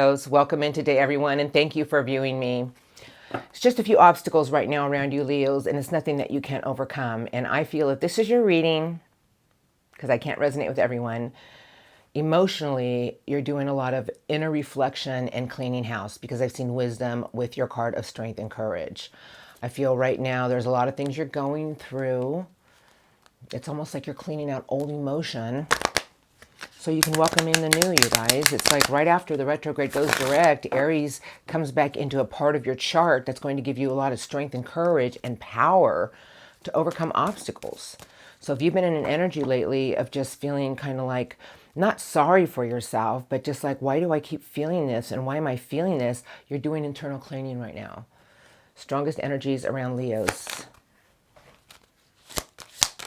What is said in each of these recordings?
Welcome in today, everyone, and thank you for viewing me. It's just a few obstacles right now around you, Leos, and it's nothing that you can't overcome. And I feel if this is your reading, because I can't resonate with everyone, emotionally, you're doing a lot of inner reflection and cleaning house because I've seen wisdom with your card of strength and courage. I feel right now there's a lot of things you're going through. It's almost like you're cleaning out old emotion so you can welcome in the new, you guys. It's like right after the retrograde goes direct, Aries comes back into a part of your chart that's going to give you a lot of strength and courage and power to overcome obstacles. So if you've been in an energy lately of just feeling kind of like not sorry for yourself, but just like, why do I keep feeling this? And why am I feeling this? You're doing internal cleaning right now. Strongest energies around Leos.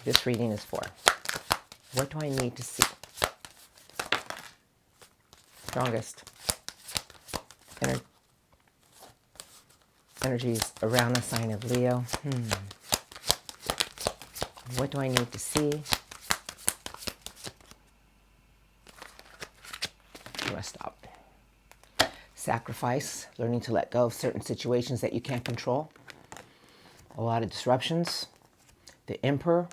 This reading is for. What do I need to see? Strongest energies around the sign of Leo. What do I need to see? I'm going to stop. Sacrifice, learning to let go of certain situations that you can't control. A lot of disruptions. The Emperor,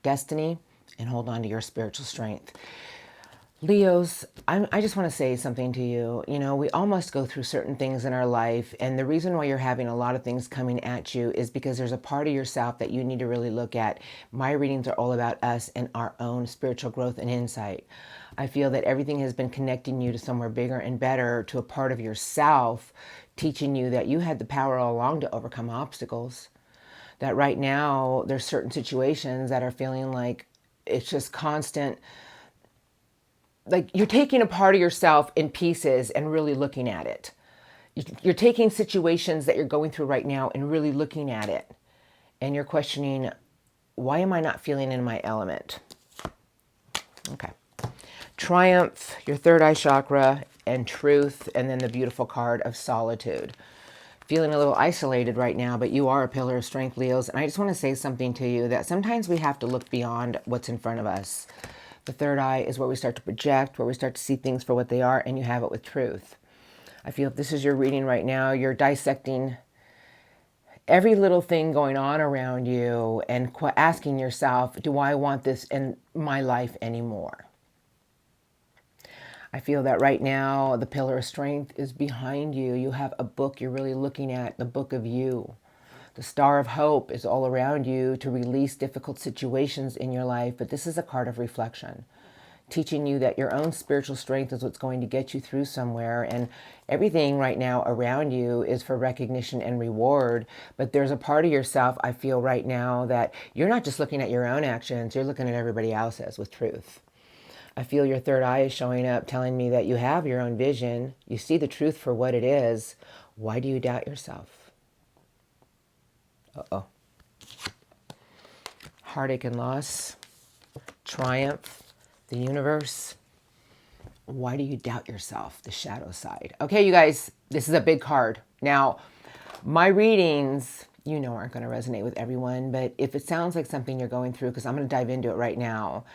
destiny, and hold on to your spiritual strength. Leos, I just want to say something to you. You know, we all must go through certain things in our life. And the reason why you're having a lot of things coming at you is because there's a part of yourself that you need to really look at. My readings are all about us and our own spiritual growth and insight. I feel that everything has been connecting you to somewhere bigger and better, to a part of yourself, teaching you that you had the power all along to overcome obstacles. That right now, there's certain situations that are feeling like it's just constant, like you're taking a part of yourself in pieces and really looking at it. You're taking situations that you're going through right now and really looking at it. And you're questioning, why am I not feeling in my element? Okay. Triumph, your third eye chakra, and truth, and then the beautiful card of solitude. Feeling a little isolated right now, but you are a pillar of strength, Leos. And I just want to say something to you that sometimes we have to look beyond what's in front of us. The third eye is where we start to project, where we start to see things for what they are, and you have it with truth. I feel if this is your reading right now, you're dissecting every little thing going on around you and asking yourself, do I want this in my life anymore? I feel that right now, the pillar of strength is behind you. You have a book you're really looking at, the book of you. The star of hope is all around you to release difficult situations in your life, but this is a card of reflection, teaching you that your own spiritual strength is what's going to get you through somewhere, and everything right now around you is for recognition and reward, but there's a part of yourself, I feel right now, that you're not just looking at your own actions, you're looking at everybody else's with truth. I feel your third eye is showing up, telling me that you have your own vision, you see the truth for what it is. Why do you doubt yourself? Uh-oh. Heartache and loss, triumph, the universe. Why do you doubt yourself? The shadow side. Okay, you guys, this is a big card. Now, my readings, you know, aren't going to resonate with everyone, but if it sounds like something you're going through, because I'm going to dive into it right now.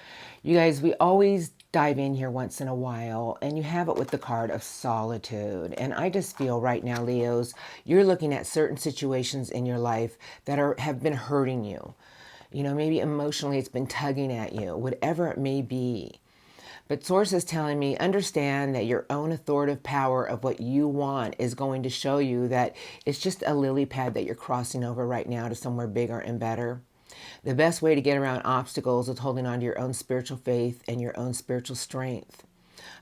You guys, we always dive in here once in a while, and you have it with the card of solitude. And I just feel right now, Leos, you're looking at certain situations in your life that have been hurting you. You know, maybe emotionally it's been tugging at you, whatever it may be. But Source is telling me, understand that your own authoritative power of what you want is going to show you that it's just a lily pad that you're crossing over right now to somewhere bigger and better. The best way to get around obstacles is holding on to your own spiritual faith and your own spiritual strength.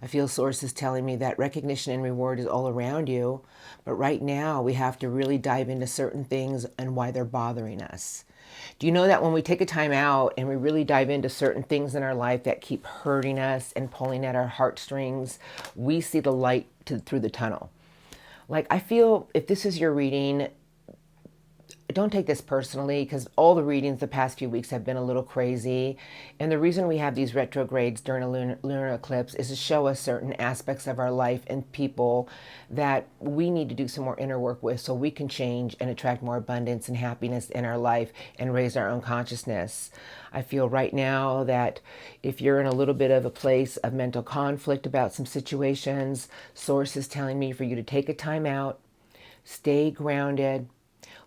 I feel Source is telling me that recognition and reward is all around you, but right now we have to really dive into certain things and why they're bothering us. Do you know that when we take a time out and we really dive into certain things in our life that keep hurting us and pulling at our heartstrings, we see the light through the tunnel? Like, I feel if this is your reading, don't take this personally, because all the readings the past few weeks have been a little crazy. And the reason we have these retrogrades during a lunar eclipse is to show us certain aspects of our life and people that we need to do some more inner work with so we can change and attract more abundance and happiness in our life and raise our own consciousness. I feel right now that if you're in a little bit of a place of mental conflict about some situations, Source is telling me for you to take a time out, stay grounded,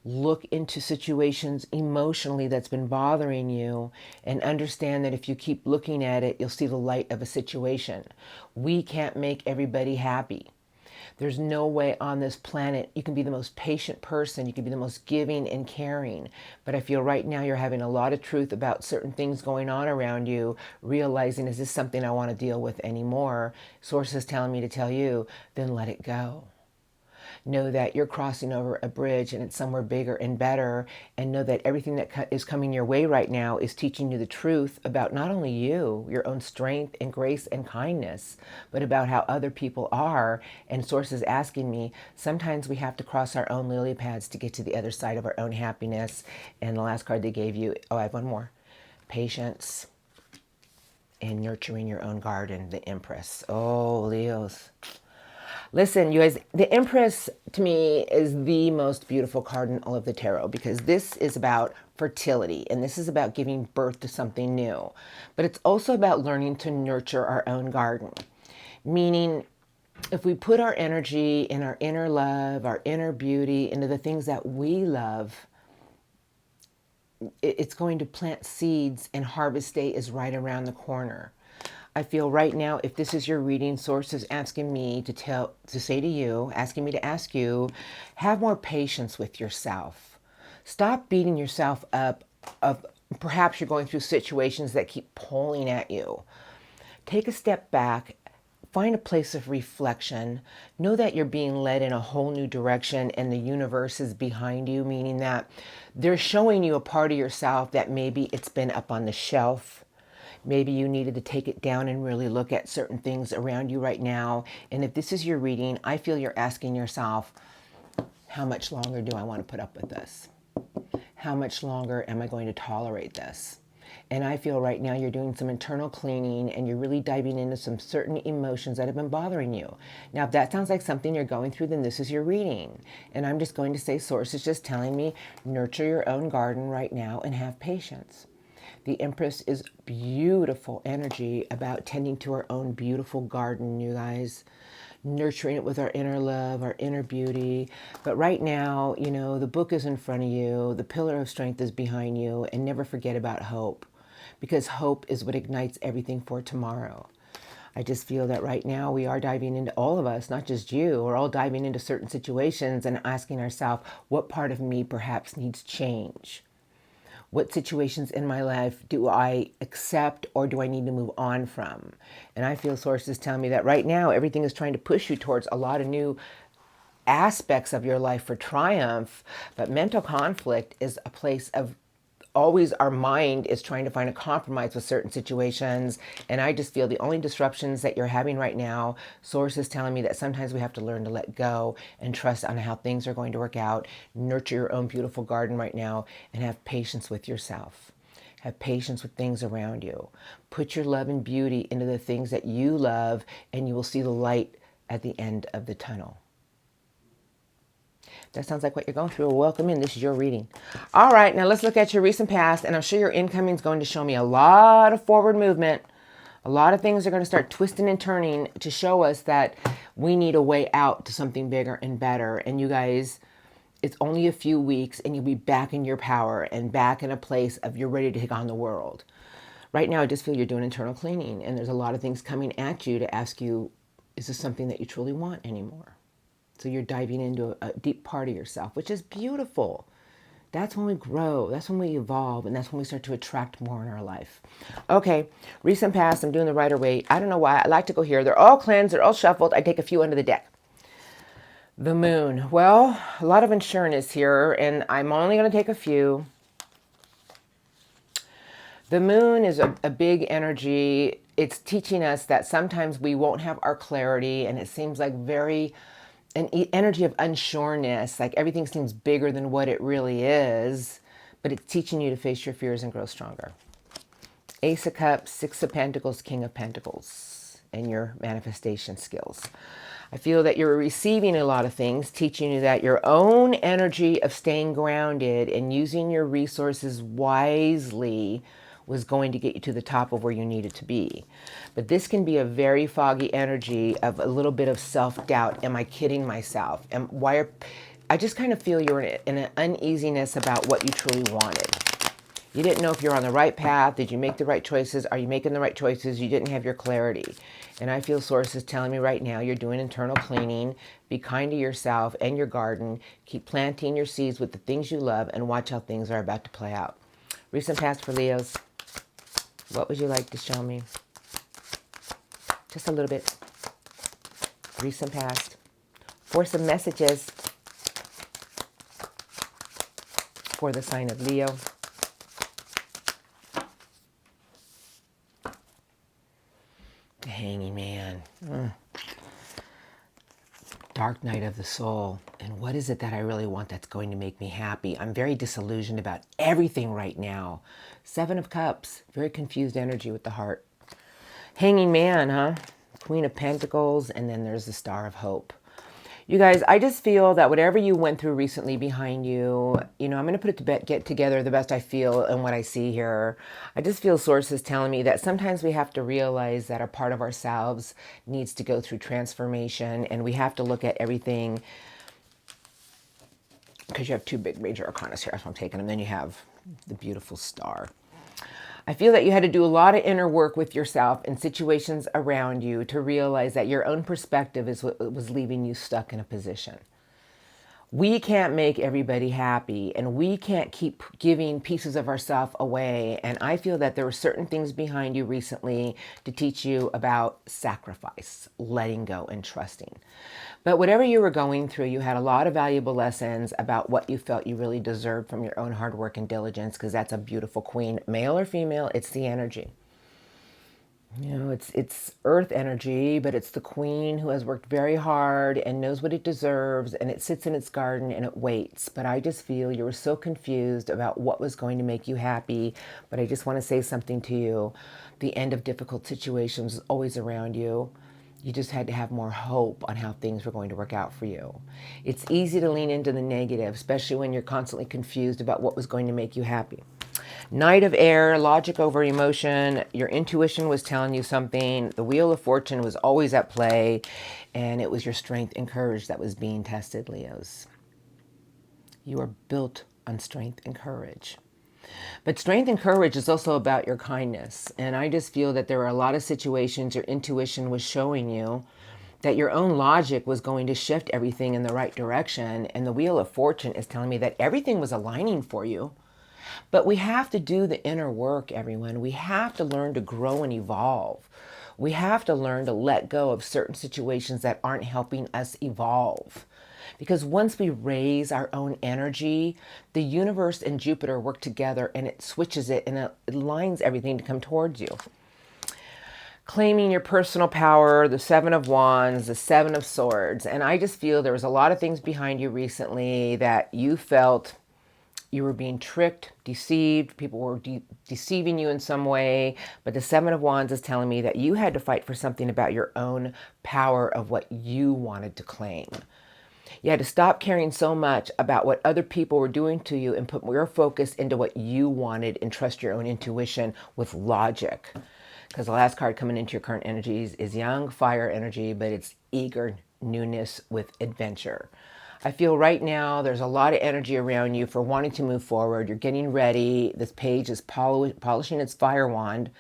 look into situations emotionally that's been bothering you, and understand that if you keep looking at it, you'll see the light of a situation. We can't make everybody happy. There's no way on this planet you can be the most patient person, you can be the most giving and caring. But I feel right now you're having a lot of truth about certain things going on around you, realizing, is this something I want to deal with anymore? Source is telling me to tell you, then let it go. Know that you're crossing over a bridge and it's somewhere bigger and better, and know that everything that is coming your way right now is teaching you the truth about not only you, your own strength and grace and kindness, but about how other people are. And Source is asking me, sometimes we have to cross our own lily pads to get to the other side of our own happiness. And the last card they gave you, oh, I have one more. Patience and nurturing your own garden, the Empress. Oh, Leos. Listen, you guys, the Empress to me is the most beautiful card in all of the tarot, because this is about fertility and this is about giving birth to something new. But it's also about learning to nurture our own garden. Meaning, if we put our energy in our inner love, our inner beauty, into the things that we love, it's going to plant seeds, and harvest day is right around the corner. I feel right now, if this is your reading, Source is asking me to say to you, asking me to ask you, have more patience with yourself. Stop beating yourself up of perhaps you're going through situations that keep pulling at you. Take a step back, find a place of reflection. Know that you're being led in a whole new direction and the universe is behind you, meaning that they're showing you a part of yourself that maybe it's been up on the shelf. Maybe you needed to take it down and really look at certain things around you right now. And if this is your reading, I feel you're asking yourself, how much longer do I want to put up with this? How much longer am I going to tolerate this? And I feel right now you're doing some internal cleaning and you're really diving into some certain emotions that have been bothering you. Now, if that sounds like something you're going through, then this is your reading. And I'm just going to say, Source is just telling me, nurture your own garden right now and have patience. The Empress is beautiful energy about tending to our own beautiful garden, you guys. Nurturing it with our inner love, our inner beauty. But right now, you know, the book is in front of you. The pillar of strength is behind you. And never forget about hope. Because hope is what ignites everything for tomorrow. I just feel that right now we are diving into, all of us, not just you, we're all diving into certain situations and asking ourselves, what part of me perhaps needs change? What situations in my life do I accept or do I need to move on from? And I feel sources tell me that right now everything is trying to push you towards a lot of new aspects of your life for triumph. But mental conflict is a place of always our mind is trying to find a compromise with certain situations. And I just feel the only disruptions that you're having right now, Source is telling me that sometimes we have to learn to let go and trust on how things are going to work out. Nurture your own beautiful garden right now and have patience with yourself. Have patience with things around you. Put your love and beauty into the things that you love, and you will see the light at the end of the tunnel. That sounds like what you're going through. Welcome in. This is your reading. All right, now let's look at your recent past, and I'm sure your incoming is going to show me a lot of forward movement. A lot of things are going to start twisting and turning to show us that we need a way out to something bigger and better. And you guys, it's only a few weeks, and you'll be back in your power and back in a place of you're ready to take on the world. Right now, I just feel you're doing internal cleaning, and there's a lot of things coming at you to ask you, is this something that you truly want anymore? So you're diving into a deep part of yourself, which is beautiful. That's when we grow. That's when we evolve. And that's when we start to attract more in our life. Okay, recent past, I'm doing the Rider-Waite. I don't know why. I like to go here. They're all cleansed. They're all shuffled. I take a few under the deck. The Moon. Well, a lot of insurance here, and I'm only going to take a few. The Moon is a big energy. It's teaching us that sometimes we won't have our clarity, and it seems like very an energy of unsureness, like everything seems bigger than what it really is, but it's teaching you to face your fears and grow stronger. Ace of Cups, Six of Pentacles, King of Pentacles, and your manifestation skills. I feel that you're receiving a lot of things, teaching you that your own energy of staying grounded and using your resources wisely was going to get you to the top of where you needed to be. But this can be a very foggy energy of a little bit of self-doubt. Am I kidding myself? I just kind of feel you're in an uneasiness about what you truly wanted. You didn't know if you're on the right path. Did you make the right choices? Are you making the right choices? You didn't have your clarity. And I feel sources telling me right now you're doing internal cleaning. Be kind to yourself and your garden. Keep planting your seeds with the things you love and watch how things are about to play out. Recent past for Leos. What would you like to show me? Just a little bit. Recent past. For some messages for the sign of Leo. The Hanging Man. Dark night of the soul. And what is it that I really want that's going to make me happy? I'm very disillusioned about everything right now. Seven of Cups. Very confused energy with the heart. Hanging Man, huh? Queen of Pentacles. And then there's the Star of Hope. You guys, I just feel that whatever you went through recently behind you, I'm going to put it to bed, get together the best I feel and what I see here. I just feel sources telling me that sometimes we have to realize that a part of ourselves needs to go through transformation, and we have to look at everything, because you have two big major arcana here, so I'm taking them. Then you have the beautiful star. I feel that you had to do a lot of inner work with yourself and situations around you to realize that your own perspective is what was leaving you stuck in a position. We can't make everybody happy, and we can't keep giving pieces of ourselves away. And I feel that there were certain things behind you recently to teach you about sacrifice, letting go, and trusting. But whatever you were going through, you had a lot of valuable lessons about what you felt you really deserved from your own hard work and diligence, because that's a beautiful queen. Male or female, it's the energy. It's earth energy, but it's the queen who has worked very hard and knows what it deserves, and it sits in its garden and it waits. But I just feel you were so confused about what was going to make you happy. But I just want to say something to you. The end of difficult situations is always around you. You just had to have more hope on how things were going to work out for you. It's easy to lean into the negative, especially when you're constantly confused about what was going to make you happy. Knight of Air, logic over emotion. Your intuition was telling you something. The Wheel of Fortune was always at play, and it was your strength and courage that was being tested, Leos. You are built on strength and courage. But strength and courage is also about your kindness. And I just feel that there are a lot of situations your intuition was showing you that your own logic was going to shift everything in the right direction. And the Wheel of Fortune is telling me that everything was aligning for you. But we have to do the inner work, everyone. We have to learn to grow and evolve. We have to learn to let go of certain situations that aren't helping us evolve. Because once we raise our own energy, the universe and Jupiter work together, and it switches it and it aligns everything to come towards you. Claiming your personal power, the Seven of Wands, the Seven of Swords. And I just feel there was a lot of things behind you recently that you felt you were being tricked, deceived. People were deceiving you in some way. But the Seven of Wands is telling me that you had to fight for something about your own power of what you wanted to claim. You had to stop caring so much about what other people were doing to you and put your focus into what you wanted and trust your own intuition with logic. Because the last card coming into your current energies is young, fire energy, but it's eager newness with adventure. I feel right now there's a lot of energy around you for wanting to move forward. You're getting ready. This page is polishing its fire wand.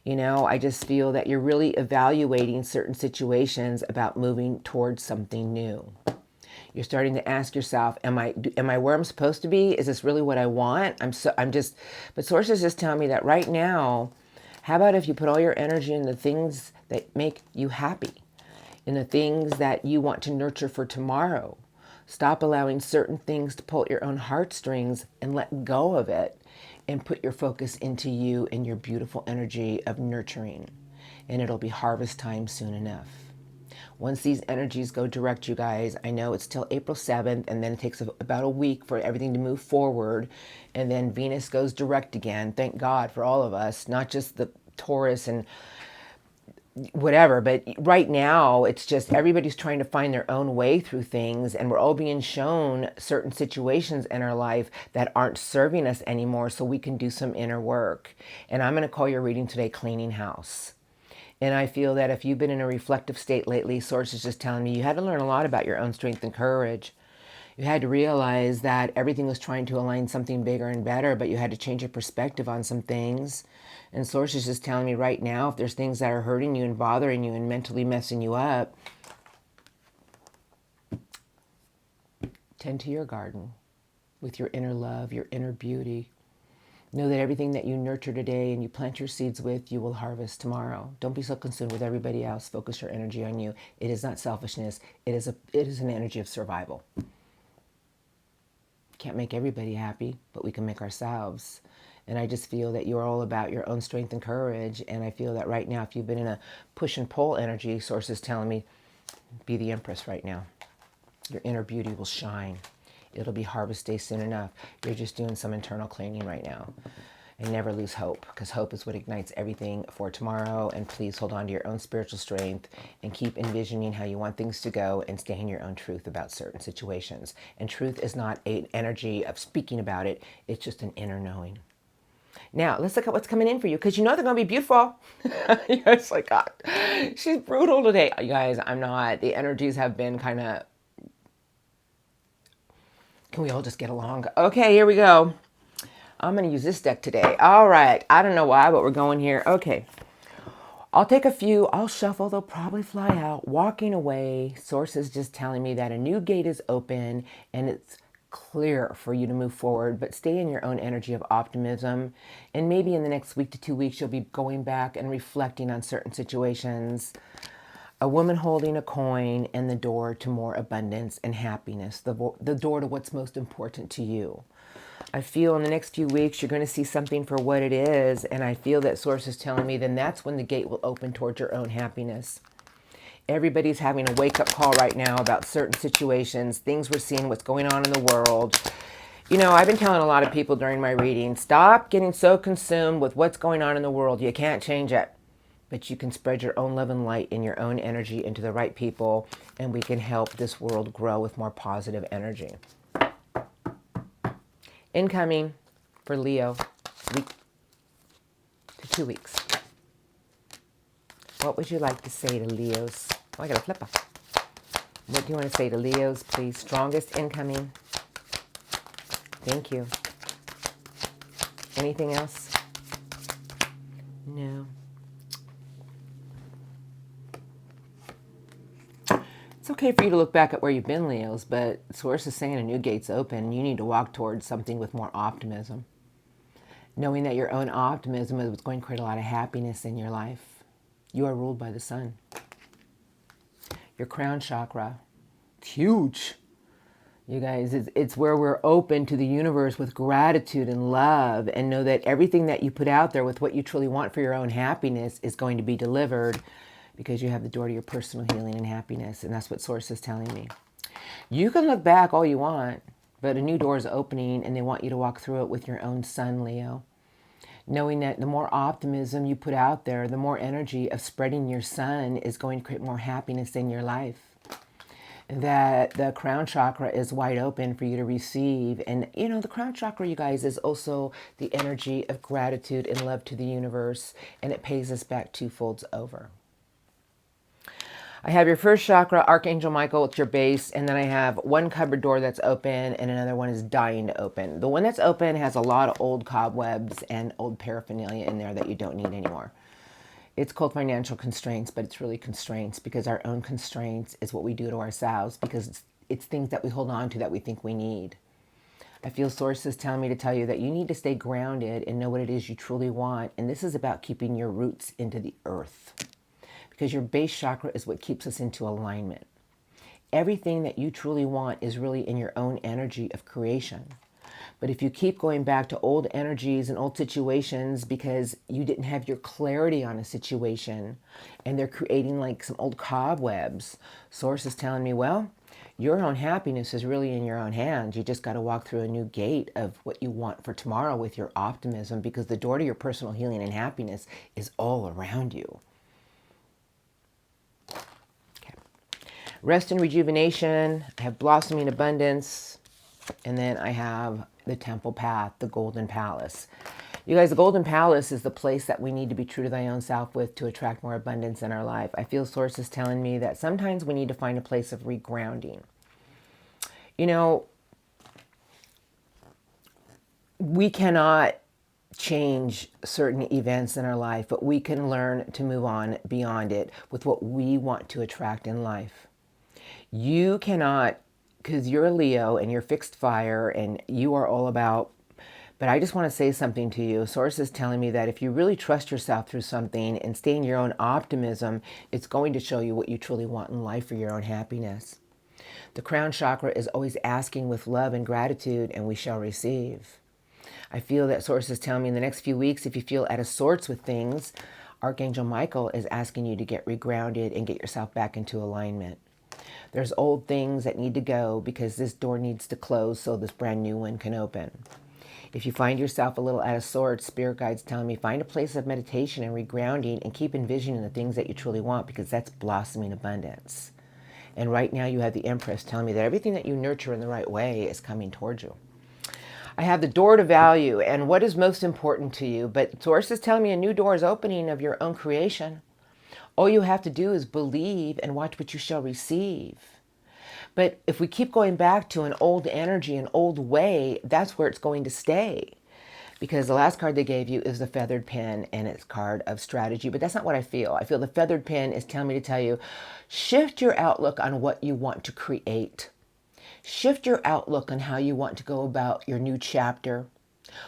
I just feel that you're really evaluating certain situations about moving towards something new. You're starting to ask yourself, am I where I'm supposed to be? Is this really what I want? But sources just tell me that right now, how about if you put all your energy in the things that make you happy, in the things that you want to nurture for tomorrow? Stop allowing certain things to pull at your own heartstrings and let go of it, and put your focus into you and your beautiful energy of nurturing. And it'll be harvest time soon enough. Once these energies go direct, you guys, I know it's till April 7th, and then it takes about a week for everything to move forward. And then Venus goes direct again. Thank God for all of us, not just the Taurus and whatever, but right now it's just everybody's trying to find their own way through things, and we're all being shown certain situations in our life that aren't serving us anymore, so we can do some inner work. And I'm going to call your reading today Cleaning House. And I feel that if you've been in a reflective state lately, Source is just telling me you had to learn a lot about your own strength and courage. You had to realize that everything was trying to align something bigger and better, but you had to change your perspective on some things. And Source is just telling me right now, if there's things that are hurting you and bothering you and mentally messing you up, tend to your garden with your inner love, your inner beauty. Know that everything that you nurture today and you plant your seeds with, you will harvest tomorrow. Don't be so consumed with everybody else. Focus your energy on you. It is not selfishness. It is an energy of survival. Can't make everybody happy, but we can make ourselves. And I just feel that you're all about your own strength and courage. And I feel that right now, if you've been in a push and pull energy, Source is telling me, be the Empress right now. Your inner beauty will shine. It'll be harvest day soon enough. You're just doing some internal cleaning right now. And never lose hope, because hope is what ignites everything for tomorrow. And please hold on to your own spiritual strength and keep envisioning how you want things to go and stay in your own truth about certain situations. And truth is not an energy of speaking about it. It's just an inner knowing. Now, let's look at what's coming in for you, because you know they're going to be beautiful. It's like, God, she's brutal today. You guys, I'm not. The energies have been kind of... Can we all just get along? Okay, here we go. I'm going to use this deck today. All right. I don't know why, but we're going here. Okay. I'll take a few. I'll shuffle. They'll probably fly out. Walking away. Source is just telling me that a new gate is open and it's clear for you to move forward, but stay in your own energy of optimism. And maybe in the next week to 2 weeks, you'll be going back and reflecting on certain situations. A woman holding a coin and the door to more abundance and happiness. The door to what's most important to you. I feel in the next few weeks, you're going to see something for what it is. And I feel that Source is telling me then that's when the gate will open towards your own happiness. Everybody's having a wake-up call right now about certain situations, things we're seeing, what's going on in the world. You know, I've been telling a lot of people during my reading, stop getting so consumed with what's going on in the world. You can't change it. But you can spread your own love and light in your own energy into the right people. And we can help this world grow with more positive energy. Incoming for Leo, week to 2 weeks. What would you like to say to Leos? Oh, I got a flipper. What do you want to say to Leos, please? Strongest incoming. Thank you. Anything else? No. It's okay for you to look back at where you've been, Leos, but Source is saying a new gate's open. You need to walk towards something with more optimism. Knowing that your own optimism is what's going to create a lot of happiness in your life. You are ruled by the sun. Your crown chakra, it's huge. You guys, it's where we're open to the universe with gratitude and love, and know that everything that you put out there with what you truly want for your own happiness is going to be delivered, because you have the door to your personal healing and happiness. And that's what Source is telling me. You can look back all you want, but a new door is opening and they want you to walk through it with your own sun, Leo. Knowing that the more optimism you put out there, the more energy of spreading your sun is going to create more happiness in your life. That the crown chakra is wide open for you to receive. And, you know, the crown chakra, you guys, is also the energy of gratitude and love to the universe. And it pays us back twofolds over. I have your first chakra, Archangel Michael, it's your base, and then I have one cupboard door that's open and another one is dying to open. The one that's open has a lot of old cobwebs and old paraphernalia in there that you don't need anymore. It's called financial constraints, but it's really constraints, because our own constraints is what we do to ourselves, because it's things that we hold on to that we think we need. I feel Source is telling me to tell you that you need to stay grounded and know what it is you truly want, and this is about keeping your roots into the earth. Because your base chakra is what keeps us into alignment. Everything that you truly want is really in your own energy of creation. But if you keep going back to old energies and old situations because you didn't have your clarity on a situation and they're creating like some old cobwebs, Source is telling me, well, your own happiness is really in your own hands. You just got to walk through a new gate of what you want for tomorrow with your optimism, because the door to your personal healing and happiness is all around you. Okay. Rest and rejuvenation. I have blossoming abundance. And then I have the temple path, the golden palace. You guys, the golden palace is the place that we need to be true to thy own self with to attract more abundance in our life. I feel Source is telling me that sometimes we need to find a place of regrounding. You know, we cannot change certain events in our life, but we can learn to move on beyond it with what we want to attract in life. You cannot, because you're a Leo and you're fixed fire and you are all about, but I just want to say something to you. Source is telling me that if you really trust yourself through something and stay in your own optimism, it's going to show you what you truly want in life for your own happiness. The crown chakra is always asking with love and gratitude, and we shall receive. I feel that Source is telling me in the next few weeks, if you feel out of sorts with things, Archangel Michael is asking you to get regrounded and get yourself back into alignment. There's old things that need to go because this door needs to close so this brand new one can open. If you find yourself a little out of sorts, Spirit Guides telling me find a place of meditation and regrounding and keep envisioning the things that you truly want, because that's blossoming abundance. And right now you have the Empress telling me that everything that you nurture in the right way is coming towards you. I have the door to value and what is most important to you, but Source is telling me a new door is opening of your own creation. All you have to do is believe and watch what you shall receive. But if we keep going back to an old energy, an old way, that's where it's going to stay. Because the last card they gave you is the feathered pen, and it's a card of strategy. But that's not what I feel. I feel the feathered pen is telling me to tell you, shift your outlook on what you want to create. Shift your outlook on how you want to go about your new chapter.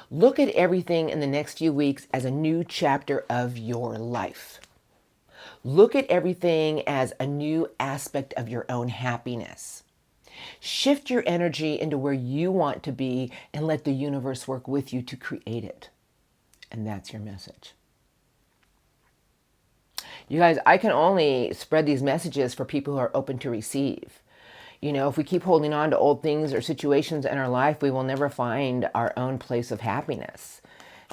Look at everything in the next few weeks as a new chapter of your life. Look at everything as a new aspect of your own happiness. Shift your energy into where you want to be and let the universe work with you to create it. And that's your message. You guys, I can only spread these messages for people who are open to receive. You know, if we keep holding on to old things or situations in our life, we will never find our own place of happiness.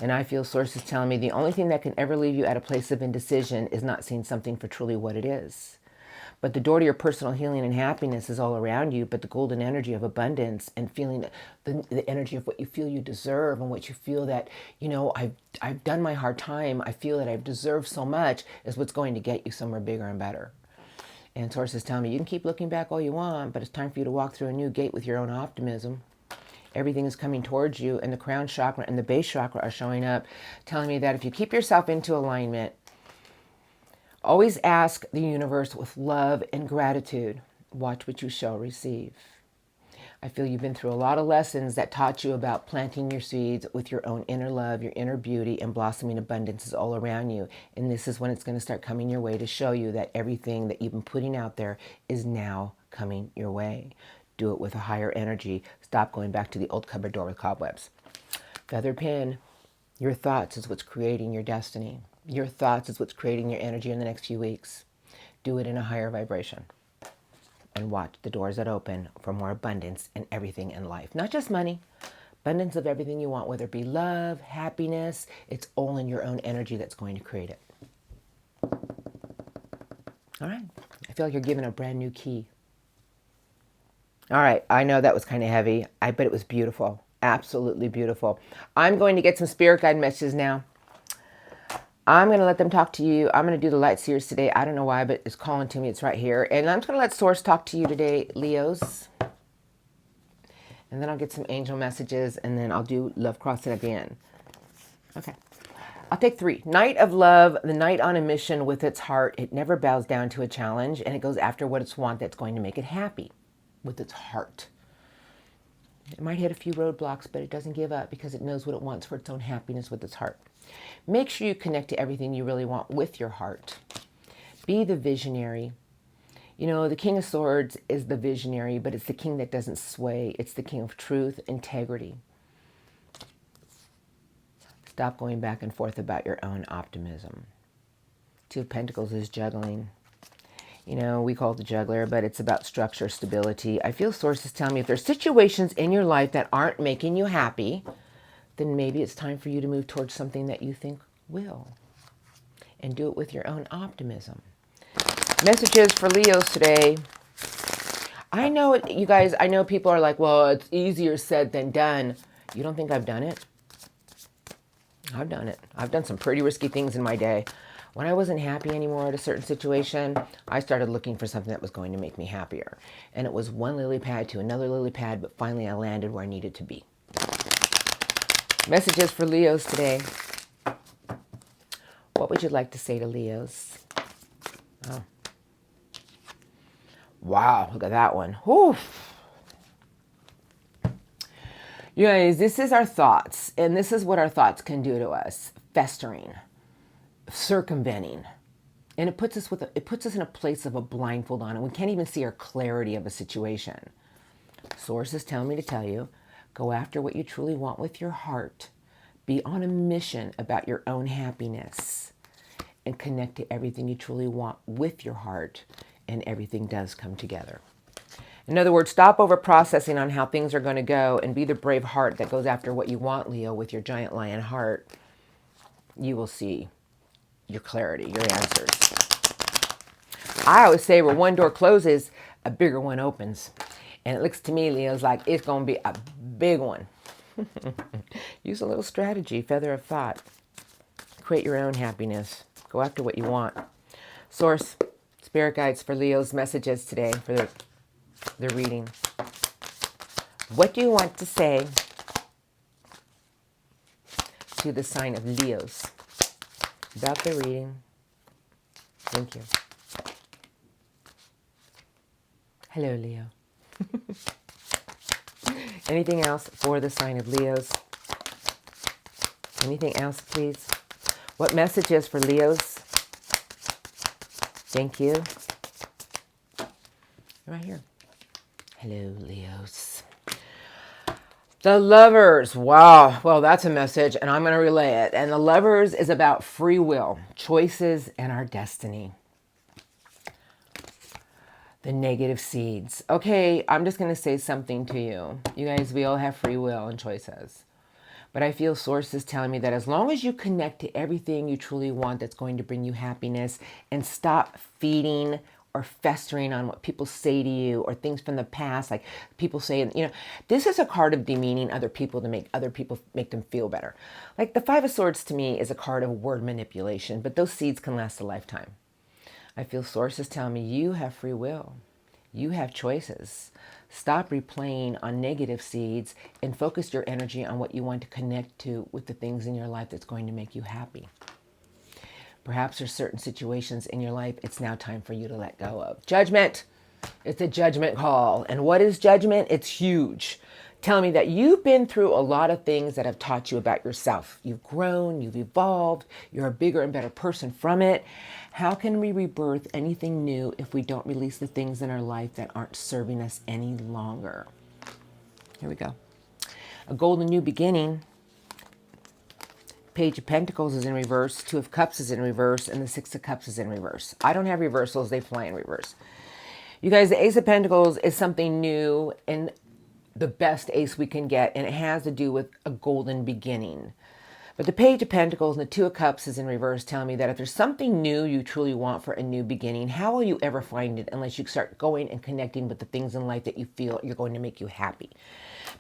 And I feel Source is telling me the only thing that can ever leave you at a place of indecision is not seeing something for truly what it is. But the door to your personal healing and happiness is all around you, but the golden energy of abundance and feeling the energy of what you feel you deserve and what you feel that, you know, I've done my hard time, I feel that I've deserved so much, is what's going to get you somewhere bigger and better. And Source is telling me you can keep looking back all you want, but it's time for you to walk through a new gate with your own optimism. Everything is coming towards you, and the crown chakra and the base chakra are showing up, telling me that if you keep yourself into alignment, always ask the universe with love and gratitude, watch what you shall receive. I feel you've been through a lot of lessons that taught you about planting your seeds with your own inner love, your inner beauty, and blossoming abundance is all around you. And this is when it's going to start coming your way to show you that everything that you've been putting out there is now coming your way. Do it with a higher energy. Stop going back to the old cupboard door with cobwebs. Feather pin, your thoughts is what's creating your destiny. Your thoughts is what's creating your energy in the next few weeks. Do it in a higher vibration. And watch the doors that open for more abundance in everything in life. Not just money, abundance of everything you want, whether it be love, happiness, it's all in your own energy that's going to create it. All right. I feel like you're given a brand new key. All right, I know that was kind of heavy, but it was beautiful. Absolutely beautiful. I'm going to get some spirit guide messages now. I'm going to let them talk to you. I'm going to do the light series today. I don't know why, but it's calling to me. It's right here. And I'm just going to let Source talk to you today, Leos. And then I'll get some angel messages, and then I'll do Love Crossing at the end. Okay. I'll take 3. Knight of Love, the knight on a mission with its heart. It never bows down to a challenge, and it goes after what it's want that's going to make it happy. With its heart. It might hit a few roadblocks, but it doesn't give up because it knows what it wants for its own happiness with its heart. Make sure you connect to everything you really want with your heart. Be the visionary. You know, the King of Swords is the visionary, but it's the king that doesn't sway. It's the king of truth, integrity. Stop going back and forth about your own optimism. Two of Pentacles is juggling. You know, we call it the juggler, but it's about structure, stability. I feel sources tell me if there's situations in your life that aren't making you happy, then maybe it's time for you to move towards something that you think will. And do it with your own optimism. Messages for Leos today. I know, you guys, I know people are like, well, it's easier said than done. You don't think I've done it? I've done it. I've done some pretty risky things in my day. When I wasn't happy anymore at a certain situation, I started looking for something that was going to make me happier. And it was one lily pad to another lily pad, but finally I landed where I needed to be. Messages for Leos today. What would you like to say to Leos? Oh. Wow, look at that one. Whew. You guys, this is our thoughts, and this is what our thoughts can do to us. Festering, circumventing. And it puts us in a place of a blindfold on, and we can't even see our clarity of a situation. Sources tell me to tell you, go after what you truly want with your heart. Be on a mission about your own happiness. And connect to everything you truly want with your heart, and everything does come together. In other words, stop over processing on how things are going to go and be the brave heart that goes after what you want, Leo, with your giant lion heart. You will see your clarity, your answers. I always say where one door closes, a bigger one opens. And it looks to me, Leo's, like it's going to be a big one. Use a little strategy, feather of thought. Create your own happiness. Go after what you want. Source, spirit guides for Leo's messages today for their reading. What do you want to say to the sign of Leos about the reading? Thank you. Hello, Leo. Anything else for the sign of Leos? Anything else, please? What messages for Leos? Thank you. Right here. Hello, Leos. The Lovers. Wow. Well, that's a message, and I'm going to relay it. And the Lovers is about free will, choices, and our destiny. The Negative Seeds. Okay, I'm just going to say something to you. You guys, we all have free will and choices. But I feel sources telling me that as long as you connect to everything you truly want that's going to bring you happiness, and stop feeding or festering on what people say to you or things from the past, like people saying, you know, this is a card of demeaning other people to make other people make them feel better. Like the Five of Swords to me is a card of word manipulation, but those seeds can last a lifetime. I feel sources telling me you have free will. You have choices. Stop replaying on negative seeds and focus your energy on what you want to connect to with the things in your life that's going to make you happy. Perhaps there's certain situations in your life it's now time for you to let go of. Judgment. It's a judgment call. And what is judgment? It's huge. Tell me that you've been through a lot of things that have taught you about yourself. You've grown, you've evolved, you're a bigger and better person from it. How can we rebirth anything new if we don't release the things in our life that aren't serving us any longer? Here we go. A golden new beginning. Page of Pentacles is in reverse, Two of Cups is in reverse, and the Six of Cups is in reverse. I don't have reversals, they fly in reverse. You guys, the Ace of Pentacles is something new and the best ace we can get, and it has to do with a golden beginning. But the Page of Pentacles and the Two of Cups is in reverse, telling me that if there's something new you truly want for a new beginning, how will you ever find it unless you start going and connecting with the things in life that you feel you're going to make you happy?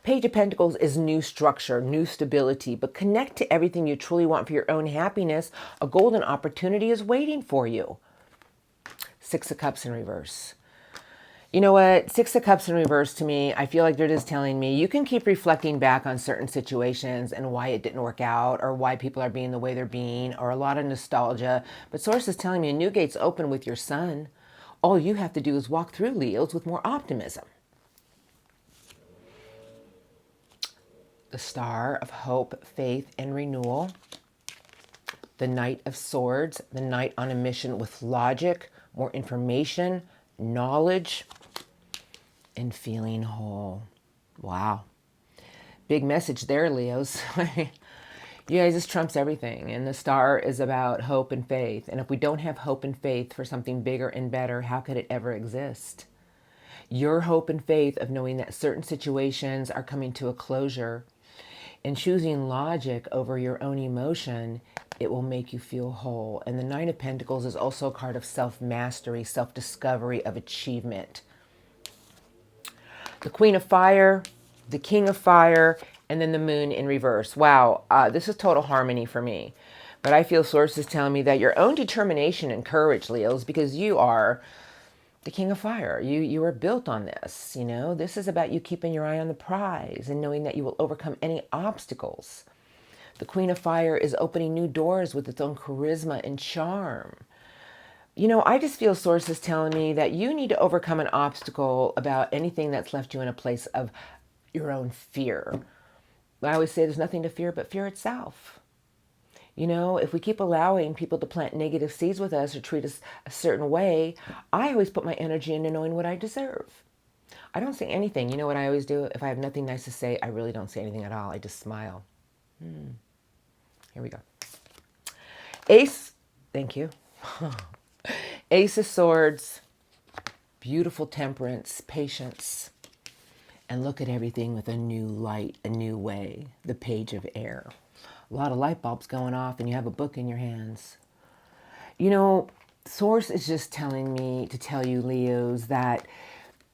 Page of Pentacles is new structure, new stability, but connect to everything you truly want for your own happiness. A golden opportunity is waiting for you. Six of Cups in reverse. You know what? Six of Cups in reverse to me, I feel like they're just telling me you can keep reflecting back on certain situations and why it didn't work out or why people are being the way they're being or a lot of nostalgia. But Source is telling me a new gate's open with your sun. All you have to do is walk through, Leos, with more optimism. The Star of Hope, Faith, and Renewal. The Knight of Swords, the Knight on a mission with logic, more information, knowledge, and feeling whole. Wow. Big message there, Leos. You guys, this trumps everything. And the star is about hope and faith. And if we don't have hope and faith for something bigger and better, how could it ever exist? Your hope and faith of knowing that certain situations are coming to a closure and choosing logic over your own emotion, it will make you feel whole. And the Nine of Pentacles is also a card of self-mastery, self-discovery, of achievement. The Queen of Fire, the King of Fire, and then the Moon in reverse. Wow, this is total harmony for me. But I feel sources telling me that your own determination and courage, Leos, because you are the King of Fire. You are built on this, you know. This is about you keeping your eye on the prize and knowing that you will overcome any obstacles. The Queen of Fire is opening new doors with its own charisma and charm. You know, I just feel sources telling me that you need to overcome an obstacle about anything that's left you in a place of your own fear. I always say there's nothing to fear but fear itself. You know, if we keep allowing people to plant negative seeds with us or treat us a certain way, I always put my energy into knowing what I deserve. I don't say anything. You know what I always do? If I have nothing nice to say, I really don't say anything at all. I just smile. Here we go. Ace, thank you. Ace of Swords, beautiful temperance, patience, and look at everything with a new light, a new way, the Page of Air. A lot of light bulbs going off and you have a book in your hands. You know, Source is just telling me to tell you, Leos, that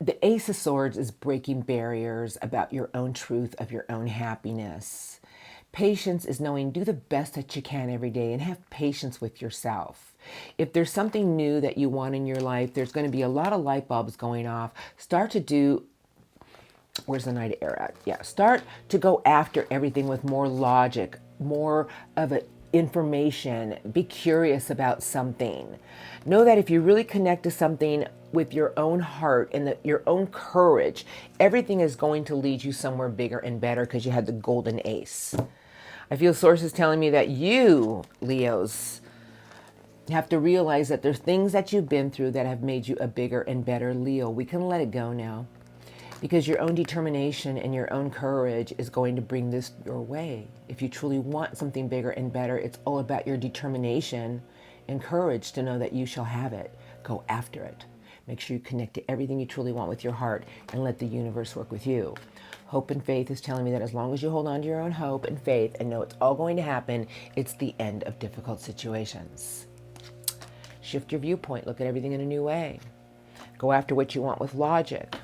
the Ace of Swords is breaking barriers about your own truth of your own happiness. Patience is knowing do the best that you can every day and have patience with yourself. If there's something new that you want in your life, there's going to be a lot of light bulbs going off. Start to do, where's the Knight of Air at? Yeah, start to go after everything with more logic, more of an information. Be curious about something. Know that if you really connect to something with your own heart and your own courage, everything is going to lead you somewhere bigger and better because you had the golden ace. I feel sources telling me that you, Leos, have to realize that there's things that you've been through that have made you a bigger and better Leo. We can let it go now because your own determination and your own courage is going to bring this your way. If you truly want something bigger and better, it's all about your determination and courage to know that you shall have it. Go after it. Make sure you connect to everything you truly want with your heart and let the universe work with you. Hope and faith is telling me that as long as you hold on to your own hope and faith and know it's all going to happen, it's the end of difficult situations. Shift your viewpoint. Look at everything in a new way. Go after what you want with logic.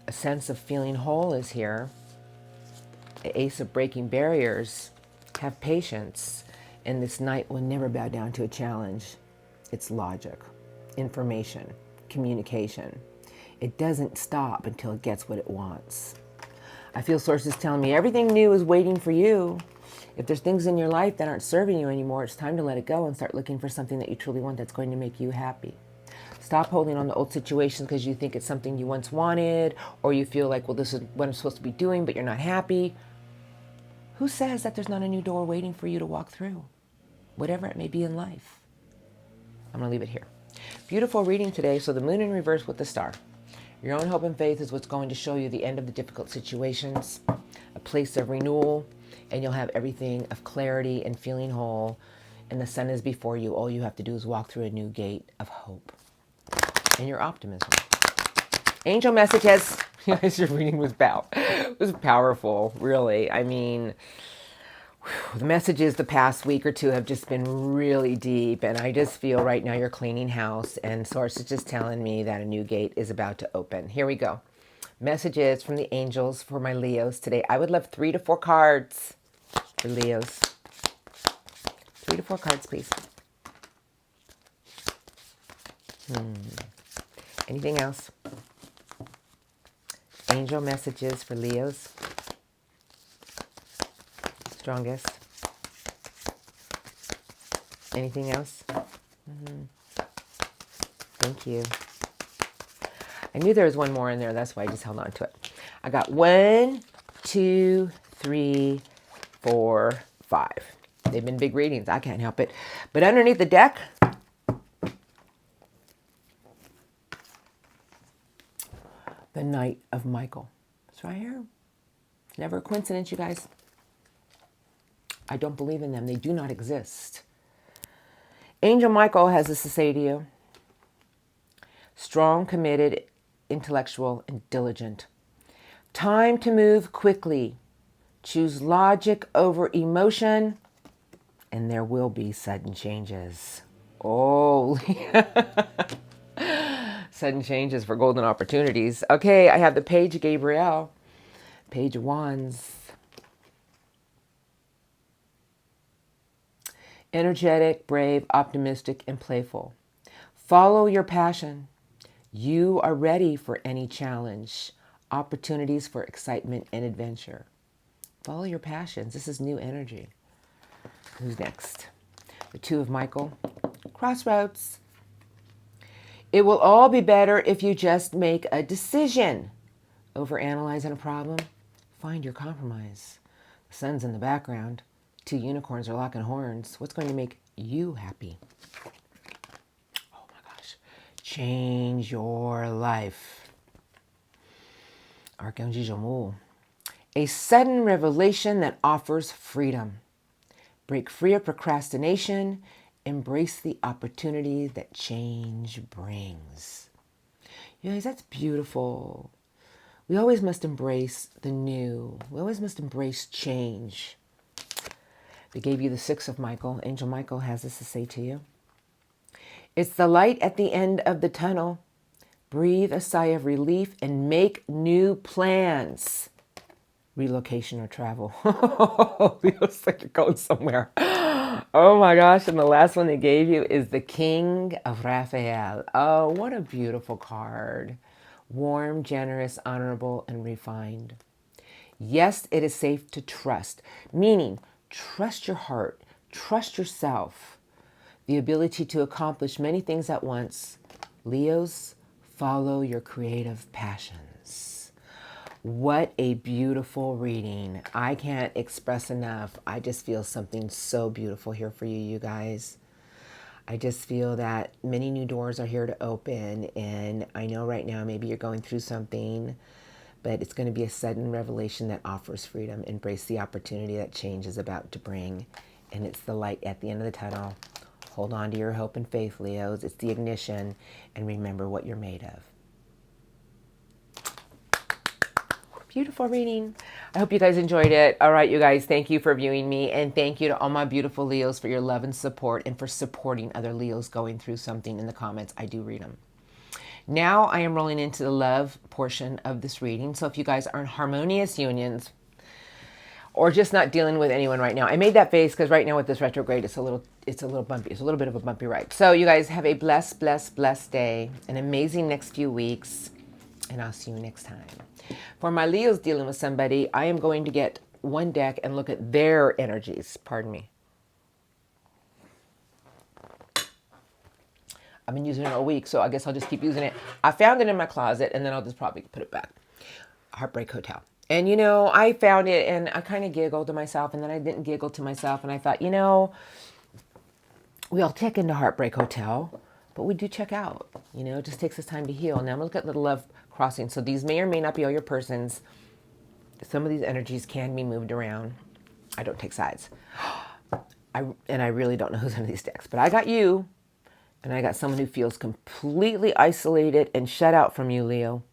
A sense of feeling whole is here. The Ace of breaking barriers. Have patience. And this Knight will never bow down to a challenge. It's logic, information, communication. It doesn't stop until it gets what it wants. I feel sources telling me everything new is waiting for you. If there's things in your life that aren't serving you anymore, it's time to let it go and start looking for something that you truly want that's going to make you happy. Stop holding on to old situations because you think it's something you once wanted, or you feel like, well, this is what I'm supposed to be doing, but you're not happy. Who says that there's not a new door waiting for you to walk through? Whatever it may be in life. I'm going to leave it here. Beautiful reading today. So the Moon in reverse with the star. Your own hope and faith is what's going to show you the end of the difficult situations, a place of renewal, and you'll have everything of clarity and feeling whole. And the sun is before you. All you have to do is walk through a new gate of hope and your optimism. Angel messages. You guys, your reading was powerful, really. I mean, the messages the past week or two have just been really deep, and I just feel right now you're cleaning house, and Source is just telling me that a new gate is about to open. Here we go. Messages from the angels for my Leos today. I would love 3 to 4 cards for Leos. 3 to 4 cards, please. Anything else? Angel messages for Leos. Strongest. Anything else? Thank you. I knew there was one more in there. That's why I just held on to it. I got 1, 2, 3, 4, 5. They've been big readings. I can't help it. But underneath the deck, the Knight of Michael. It's right here. Never a coincidence, you guys. I don't believe in them. They do not exist. Angel Michael has this to say to you. Strong, committed, intellectual, and diligent. Time to move quickly. Choose logic over emotion, and there will be sudden changes. Oh, sudden changes for golden opportunities. Okay, I have the Page of Gabriel, Page of Wands. Energetic, brave, optimistic, and playful. Follow your passion. You are ready for any challenge, opportunities for excitement and adventure. Follow your passions. This is new energy. Who's next? The Two of Michael. Crossroads. It will all be better if you just make a decision. Overanalyzing a problem, find your compromise. The sun's in the background. Two unicorns are locking horns. What's going to make you happy? Oh my gosh. Change your life. Archangel Jamul. A sudden revelation that offers freedom. Break free of procrastination. Embrace the opportunity that change brings. You guys, that's beautiful. We always must embrace the new. We always must embrace change. They gave you the Six of Michael. Angel Michael has this to say to you. It's the light at the end of the tunnel. Breathe a sigh of relief and make new plans. Relocation or travel. It looks like you're going somewhere. Oh my gosh. And the last one they gave you is the King of Raphael. Oh, what a beautiful card. Warm, generous, honorable, and refined. Yes, it is safe to trust, meaning trust your heart, trust yourself. The ability to accomplish many things at once. Leos, follow your creative passions. What a beautiful reading. I can't express enough. I just feel something so beautiful here for you, you guys. I just feel that many new doors are here to open, and I know right now maybe you're going through something, but it's going to be a sudden revelation that offers freedom. Embrace the opportunity that change is about to bring, and it's the light at the end of the tunnel. Hold on to your hope and faith, Leos. It's the ignition, and remember what you're made of. Beautiful reading. I hope you guys enjoyed it. All right, you guys, thank you for viewing me. And thank you to all my beautiful Leos for your love and support and for supporting other Leos going through something in the comments. I do read them. Now I am rolling into the love portion of this reading. So if you guys are in harmonious unions or just not dealing with anyone right now, I made that face because right now with this retrograde, it's a little bumpy. It's a little bit of a bumpy ride. So you guys have a blessed, blessed, blessed day, an amazing next few weeks, and I'll see you next time. For my Leos dealing with somebody, I am going to get one deck and look at their energies. Pardon me. I've been using it all week, so I guess I'll just keep using it. I found it in my closet, and then I'll just probably put it back. Heartbreak Hotel. And, you know, I found it, and I kind of giggled to myself, and then I didn't giggle to myself, and I thought, you know, we all check into Heartbreak Hotel, but we do check out. You know, it just takes us time to heal. Now I'm going to look at Little Love Crossing. So these may or may not be all your persons. Some of these energies can be moved around. I don't take sides. I really don't know who's in these decks, but I got you. And I got someone who feels completely isolated and shut out from you, Leo.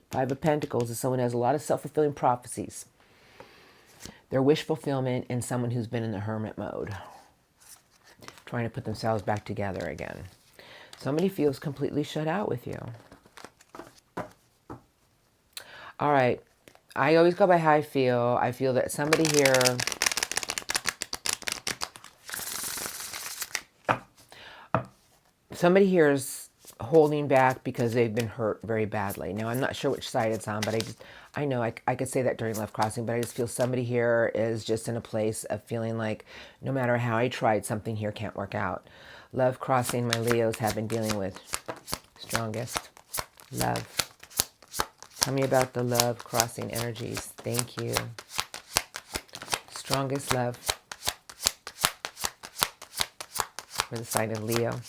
Five of Pentacles is someone who has a lot of self-fulfilling prophecies. Their wish fulfillment, and someone who's been in the hermit mode, trying to put themselves back together again. Somebody feels completely shut out with you. All right. I always go by how I feel. I feel that somebody here is holding back because they've been hurt very badly. Now, I'm not sure which side it's on, but I know I could say that during Love Crossing, but I just feel somebody here is just in a place of feeling like no matter how I tried, something here can't work out. Love Crossing, my Leos have been dealing with strongest love. Tell me about the Love Crossing energies. Thank you. Strongest love for the sign of Leo.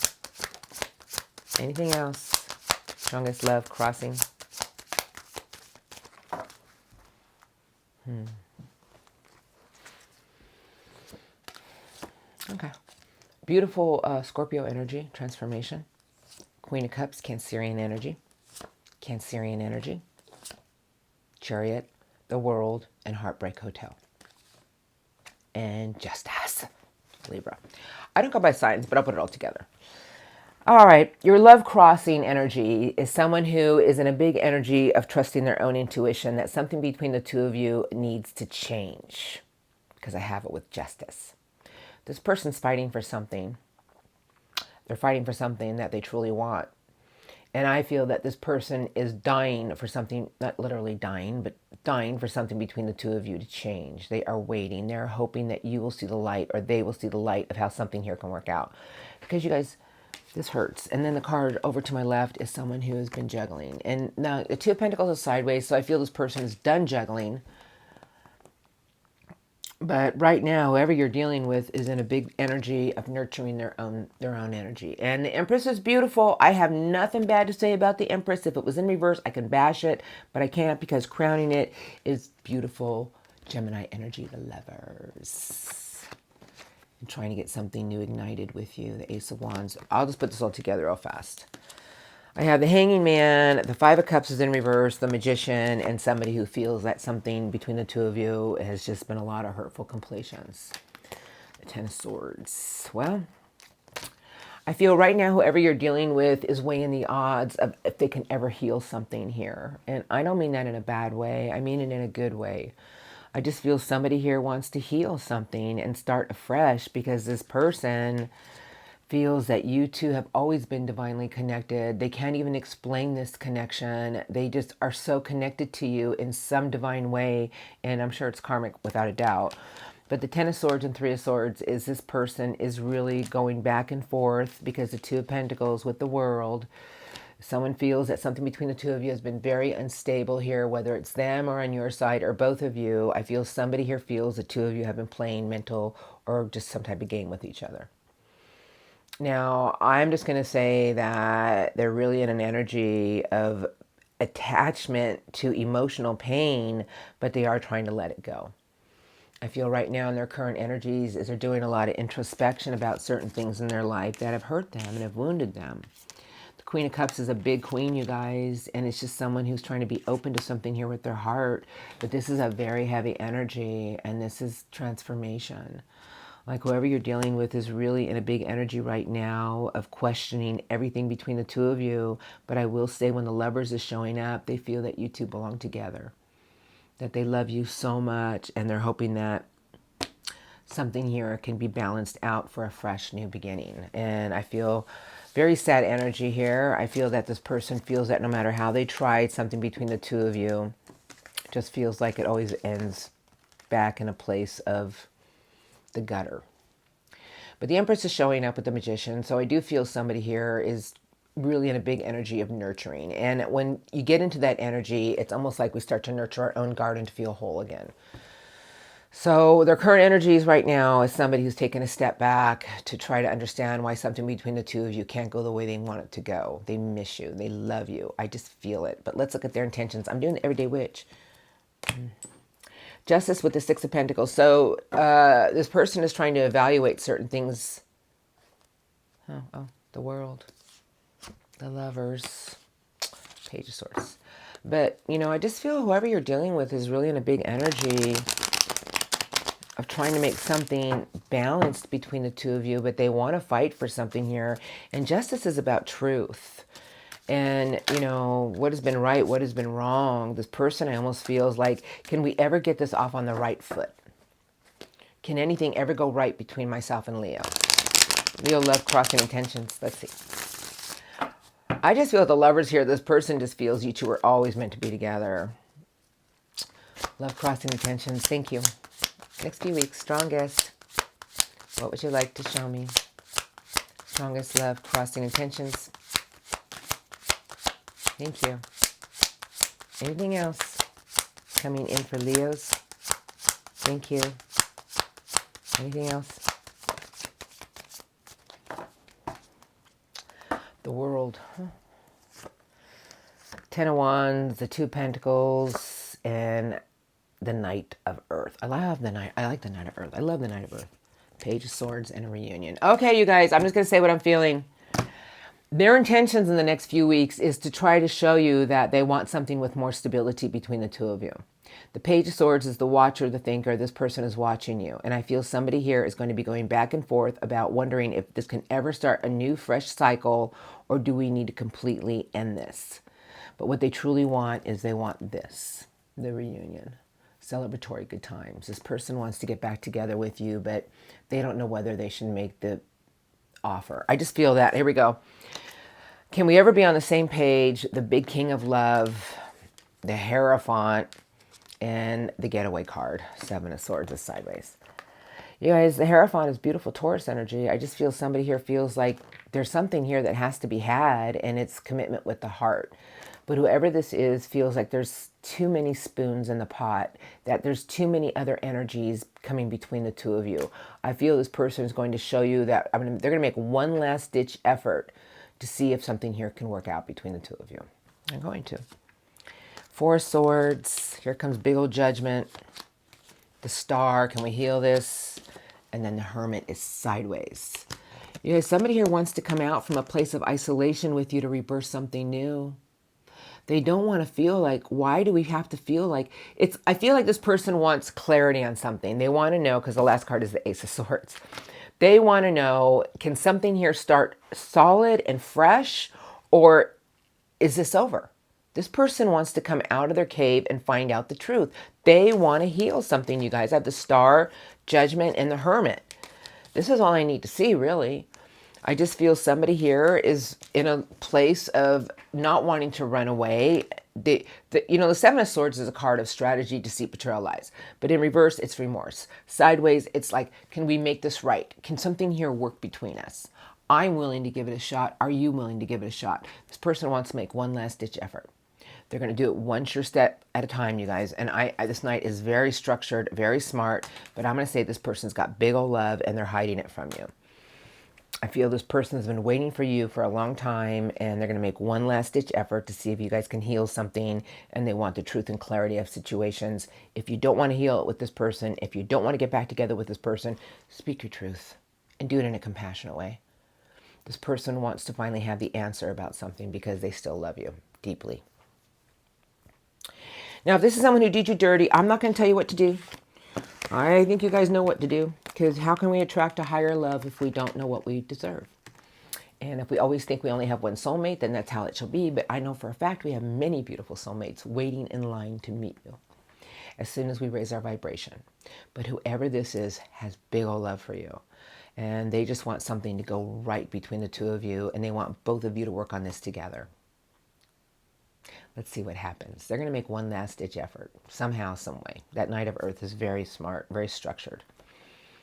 Anything else? Strongest love crossing. Okay. Beautiful Scorpio energy, transformation. Queen of Cups, Cancerian energy. Cancerian energy. Chariot, the World, and Heartbreak Hotel. And Justice, Libra. I don't go by signs, but I'll put it all together. All right, your love crossing energy is someone who is in a big energy of trusting their own intuition, that something between the two of you needs to change, because I have it with Justice. This person's fighting for something. They're fighting for something that they truly want. And I feel that this person is dying for something, not literally dying, but dying for something between the two of you to change. They are waiting. They're hoping that you will see the light, or they will see the light of how something here can work out. Because you guys, this hurts. And then the card over to my left is someone who has been juggling. And now the Two of Pentacles is sideways, so I feel this person is done juggling. But right now, whoever you're dealing with is in a big energy of nurturing their own energy. And the Empress is beautiful. I have nothing bad to say about the Empress. If it was in reverse, I can bash it, but I can't, because crowning it is beautiful Gemini energy, the Lovers. I'm trying to get something new ignited with you, the Ace of Wands. I'll just put this all together real fast. I have the Hanging Man, the Five of Cups is in reverse, the Magician, and somebody who feels that something between the two of you has just been a lot of hurtful completions. The Ten of Swords. Well, I feel right now whoever you're dealing with is weighing the odds of if they can ever heal something here. And I don't mean that in a bad way. I mean it in a good way. I just feel somebody here wants to heal something and start afresh, because this person feels that you two have always been divinely connected. They can't even explain this connection. They just are so connected to you in some divine way, and I'm sure it's karmic without a doubt. But the Ten of Swords and Three of Swords is this person is really going back and forth, because the Two of Pentacles with the World. Someone feels that something between the two of you has been very unstable here, whether it's them or on your side or both of you. I feel somebody here feels the two of you have been playing mental or just some type of game with each other. Now, I'm just going to say that they're really in an energy of attachment to emotional pain, but they are trying to let it go. I feel right now in their current energies is they're doing a lot of introspection about certain things in their life that have hurt them and have wounded them. The Queen of Cups is a big queen, you guys, and it's just someone who's trying to be open to something here with their heart. But this is a very heavy energy, and this is transformation. Like whoever you're dealing with is really in a big energy right now of questioning everything between the two of you. But I will say, when the Lovers is showing up, they feel that you two belong together, that they love you so much, and they're hoping that something here can be balanced out for a fresh new beginning. And I feel very sad energy here. I feel that this person feels that no matter how they tried, something between the two of you just feels like it always ends back in a place of the gutter. But the Empress is showing up with the Magician, so I do feel somebody here is really in a big energy of nurturing. And when you get into that energy, it's almost like we start to nurture our own garden to feel whole again. So their current energies right now is somebody who's taken a step back to try to understand why something between the two of you can't go the way they want it to go. They miss you. They love you. I just feel it. But let's look at their intentions. I'm doing the Everyday Witch. Justice with the Six of Pentacles. So this person is trying to evaluate certain things. Oh, the World. The Lovers. Page of Swords. But, you know, I just feel whoever you're dealing with is really in a big energy of trying to make something balanced between the two of you, but they want to fight for something here. And Justice is about truth. And, you know, what has been right, what has been wrong. This person, I almost feels like, can we ever get this off on the right foot? Can anything ever go right between myself and Leo? Leo love crossing intentions. Let's see. I just feel the Lovers here, this person just feels you two are always meant to be together. Love crossing intentions. Thank you. Next few weeks, strongest. What would you like to show me? Strongest love crossing intentions. Thank you. Anything else coming in for Leos? Thank you. Anything else? The World. Ten of Wands, the Two of Pentacles, and the Knight of Earth. I love the Knight. I like the Knight of Earth. I love the Knight of Earth. Page of Swords and a reunion. Okay, you guys, I'm just going to say what I'm feeling. Their intentions in the next few weeks is to try to show you that they want something with more stability between the two of you. The Page of Swords is the watcher, the thinker. This person is watching you. And I feel somebody here is going to be going back and forth about wondering if this can ever start a new, fresh cycle, or do we need to completely end this? But what they truly want is they want this, the reunion. Celebratory good times. This person wants to get back together with you, but they don't know whether they should make the offer. I just feel that. Here we go. Can we ever be on the same page? The big king of love, the Hierophant, and the getaway card. Seven of Swords is sideways. You guys, the Hierophant is beautiful Taurus energy. I just feel somebody here feels like there's something here that has to be had, and it's commitment with the heart. But whoever this is feels like there's too many spoons in the pot, that there's too many other energies coming between the two of you. I feel this person is going to show you that they're going to make one last ditch effort to see if something here can work out between the two of you. I'm going to. Four of Swords. Here comes big old Judgment. The Star. Can we heal this? And then the Hermit is sideways. You guys, somebody here wants to come out from a place of isolation with you to rebirth something new. They don't want to feel like, why do we have to feel like it's, I feel like this person wants clarity on something. They want to know, because the last card is the Ace of Swords. They want to know, can something here start solid and fresh, or is this over? This person wants to come out of their cave and find out the truth. They want to heal something, you guys. I have the Star, Judgment, and the Hermit. This is all I need to see, really. I just feel somebody here is in a place of not wanting to run away. The Seven of Swords is a card of strategy, deceit, betrayal, lies. But in reverse, it's remorse. Sideways, it's like, can we make this right? Can something here work between us? I'm willing to give it a shot. Are you willing to give it a shot? This person wants to make one last ditch effort. They're going to do it one sure step at a time, you guys. And this night is very structured, very smart. But I'm going to say this person's got big old love and they're hiding it from you. I feel this person has been waiting for you for a long time, and they're going to make one last ditch effort to see if you guys can heal something, and they want the truth and clarity of situations. If you don't want to heal it with this person, if you don't want to get back together with this person, speak your truth and do it in a compassionate way. This person wants to finally have the answer about something because they still love you deeply. Now, if this is someone who did you dirty, I'm not going to tell you what to do. I think you guys know what to do, because how can we attract a higher love if we don't know what we deserve? And if we always think we only have one soulmate, then that's how it shall be. But I know for a fact we have many beautiful soulmates waiting in line to meet you as soon as we raise our vibration. But whoever this is has big old love for you. And they just want something to go right between the two of you. And they want both of you to work on this together. Let's see what happens. They're going to make one last ditch effort, somehow, some way. That Knight of Earth is very smart, very structured.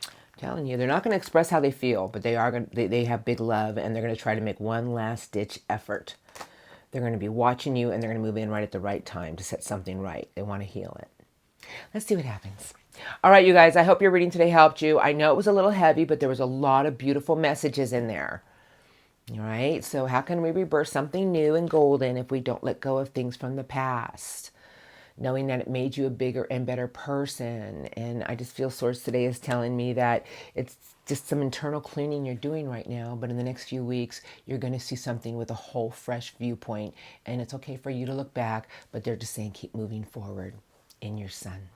I'm telling you, they're not going to express how they feel, but they are going to, they have big love, and they're going to try to make one last ditch effort. They're going to be watching you, and they're going to move in right at the right time to set something right. They want to heal it. Let's see what happens. All right, you guys, I hope your reading today helped you. I know it was a little heavy, but there was a lot of beautiful messages in there. All right, so how can we rebirth something new and golden if we don't let go of things from the past? Knowing that it made you a bigger and better person. And I just feel Source today is telling me that it's just some internal cleaning you're doing right now, but in the next few weeks, you're going to see something with a whole fresh viewpoint. And it's okay for you to look back, but they're just saying keep moving forward in your sun.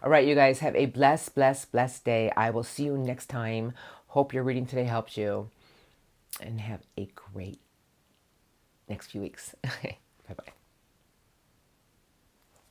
All right, you guys, have a blessed, blessed, blessed day. I will see you next time. Hope your reading today helped you. And have a great next few weeks. Bye-bye.